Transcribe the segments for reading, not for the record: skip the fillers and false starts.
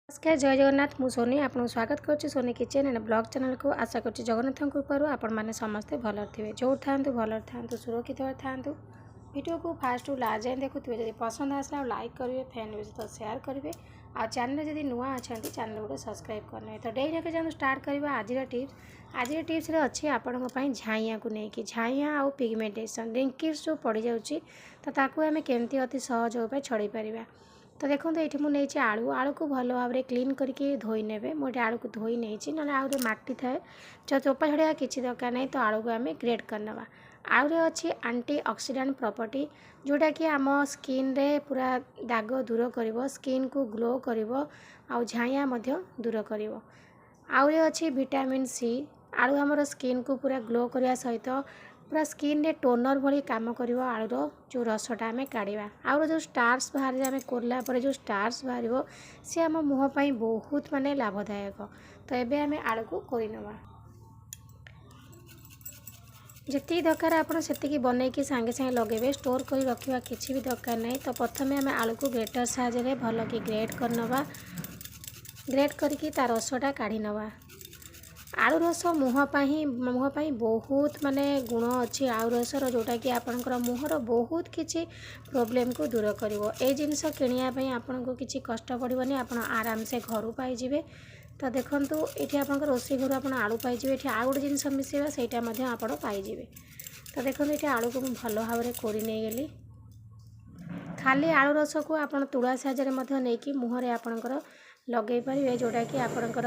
नमस्कार जय जगन्नाथ मु सोनी आपको स्वागत करुच्ची Soni kitchen and blog channel को आशा करुच्ची जगन्नाथ कृपारू आपण मैंने समस्ते भल थे जो था भल था सुरक्षित था वीडियो को फास्ट लास्ट जाए देखुए जब पसंद आसला लाइक करेंगे फ्रेंड सहित सेयार करेंगे आ चैनल जब नुआ अच्छा चैनल गोटे सब्सक्राइब करने तो डेरी के जाऊँ स्टार्ट करवा आज टिप्स अच्छी आपण झाइया को लेकिन झाइया आउ पिगमेंटेशन रिंकिल्स जो पड़ जाऊँगी तो ताकू आम केमती अति सहज उपाय छड़े पारिबा। तो देखो ये मुझे आलू आलू को भल भाव में क्लीन करके धोई ने मुझे आलू को धोई नहीं ना आलू मट्टी थाए जो चोपा छड़िया किसी दरकार नहीं तो आलू को आम ग्रेड करना। आलू अच्छी एंटी ऑक्सीडेंट प्रॉपर्टी जोटा कि आम स्किन रे पूरा दाग दूर कर स्किन को ग्लो कर झाइया दूर कर। आउे अच्छी विटामिन सी आलू आमर स्किन को पूरा ग्लो करने सहित पूरा स्किन रे टोनर भली काम कर आलूर जो रसटा आम काढ़ा आलूर जो स्टार्स बाहर आम कोला पर जो स्टार्स बाहर सी आम मुँह बहुत माने लाभदायक। तो ये आम आलू को करवा जी दरकार आपड़ से बनईकि सांगे सांगे लगे स्टोर कर रखा किसी भी दरकार नहीं। तो प्रथम आम आलू को ग्रेटर साहाय्य भल कि ग्रेड करनवा ग्रेड करके तार रसटा काढ़ी नवा। आलू रस मुँह बहुत माने गुण अच्छी आलू रसर जोटा कि आपणकर मुहर बहुत किसी प्रोब्लेम को दूर करिवो। ए जिनस किनिया आपन को किसी कष्ट पड़ोनी आप आराम से घर पाइबे। तो देखूँ ये आप रोषे घर आप आलू पाइबे ये आउ गोटे जिनस मिसेवा सहीटा आप पाइबे। तो देखो ये आलू को भल भाव में कोरी नहीं गली खाली आलू रस को आप तुला साहाय्य नहीं कि मुहर आपणकर लगे पारे जोटा कि आपणकर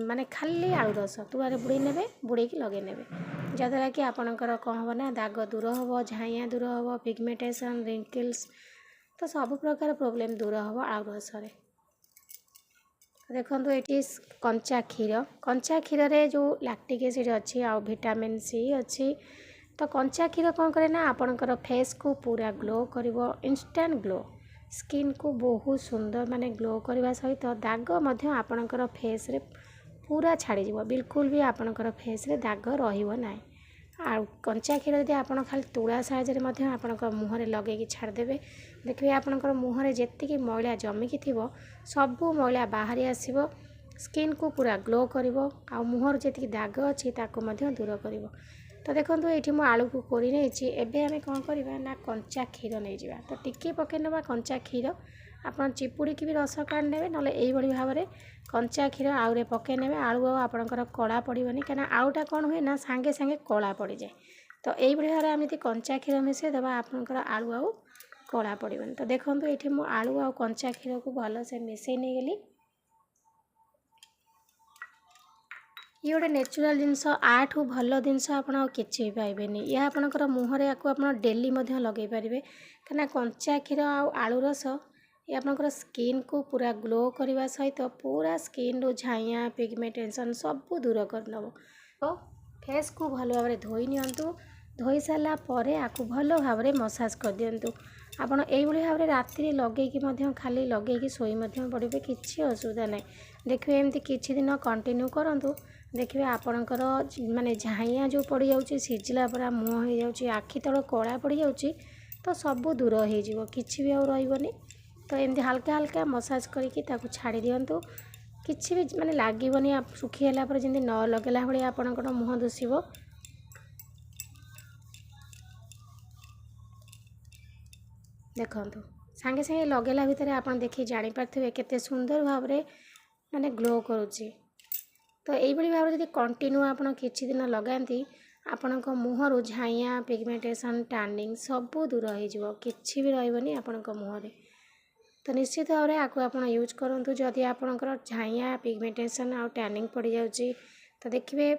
माने खाली आलू रस तुलारे बुड़े ने बुड़े लगे ने जहाँद्वारा कि आपणकर कौन हम ना दाग दूर हम झाइया दूर हम पिगमेंटेशन रिंकल्स तो सब प्रकार प्रोब्लेम दूर हम आलू रस। देखो ये कंचा क्षीर रे जो लैक्टिक एसिड अच्छी आ विटामिन सी अच्छी। तो कंचा क्षीर कौन करे ना आपणकर फेस को पूरा ग्लो करिवो इंस्टेंट ग्लो स्किन को बहुत सुंदर माने ग्लो करने सहित दाग आपणकर फेस रे पूरा छाड़ी बिल्कुल भी आपणकर फेस रे दाग रहिबो नाही। आ कंचा क्षीर यदि आप खाली तुला साहाय्य आपणकर मुहर लगे छाड़देवे देखिए आपणकर मुहर जेतिकी मैला जमिकी थिबो सबू मैला बाहरी आसीबो स्किन को पूरा ग्लो करिवो आ मुहर जेतिकी दाग अच्छी ताको मध्य दूर करिवो। तो देखो ये मु आलू को कोरी नहीं एबे आमे कौन करवा ना कंचा क्षीर नहीं जावा तो टिके पके नवा कंचा क्षीर आपन चिपुड़ी की भी रस काढ़ ने ना यही भाव में कंचा क्षीर आउे पके ने आलू आपणकर कला पड़ोनी कहीं आलूटा कौन हुए ना सांगे सांगे कला पड़ जाए। तो यही भाव में आम कंचा क्षीर मिसई देवा आपणकर आलू आउ कला पड़ोनी। तो देखो ये मु आलू आ कंचा क्षीर को भल से मिसई नहीं गली ये गोटे नेचुरल जिनस आठू भल जिनस आप कि पाइबे यह आपणकर मुहर या आप डेली लगे पारे कहीं कंचा क्षीर आलू रस ये आपणकर स्किन को पूरा ग्लो करने सहित पूरा स्किन रो झाइया पिगमेंटेशन सब दूर करनब। तो फेस को भल भाव में धोई नियंतु धोई सारा पर आपको भल भाव में मसाज कर दिंतु आपड़ यही भाव में राति लगे खाली लगे शोई पड़े किसी असुविधा ना। देखिए एमती किसी दिन कंटिन्यू करूँ देखिए आपणकर माने झाइया जो पड़ जाऊँगी सीझला पूरा मुँह हो जाऊँगी आखि तल कला पड़ जाऊँगी तो सब दूर हो किसी भी आनी। तो एमती हल्का हल्का मसाज करके छाड़ी दिंतु किसी भी माने लगनी सुखीला जमी न लगेला भाई आपणकर मुँह दुषिब। देखु सांगे सांगे लगेला भितर आप देखिए जापारे केते सुंदर भाव में माने ग्लो करुच्ची। तो यही भाव में जब कंटिन्यू आप किसी दिन लगाती आपण मुहर झाइया पिगमेंटेशन टैनिंग सब दूर हो किसी भी रही आपण मुहर। तो निश्चित भाव में आपको आप यूज करूँ जदि आपणकर झाइया पिगमेंटेशन आ टैनिंग पड़ जाऊँगी तो देखिए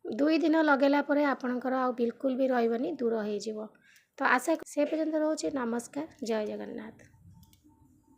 2 दिन लगेला आपणकर आ बिल्कुल भी रही दूर हो। तो आशा से पर्यंत रोचे नमस्कार जय जगन्नाथ।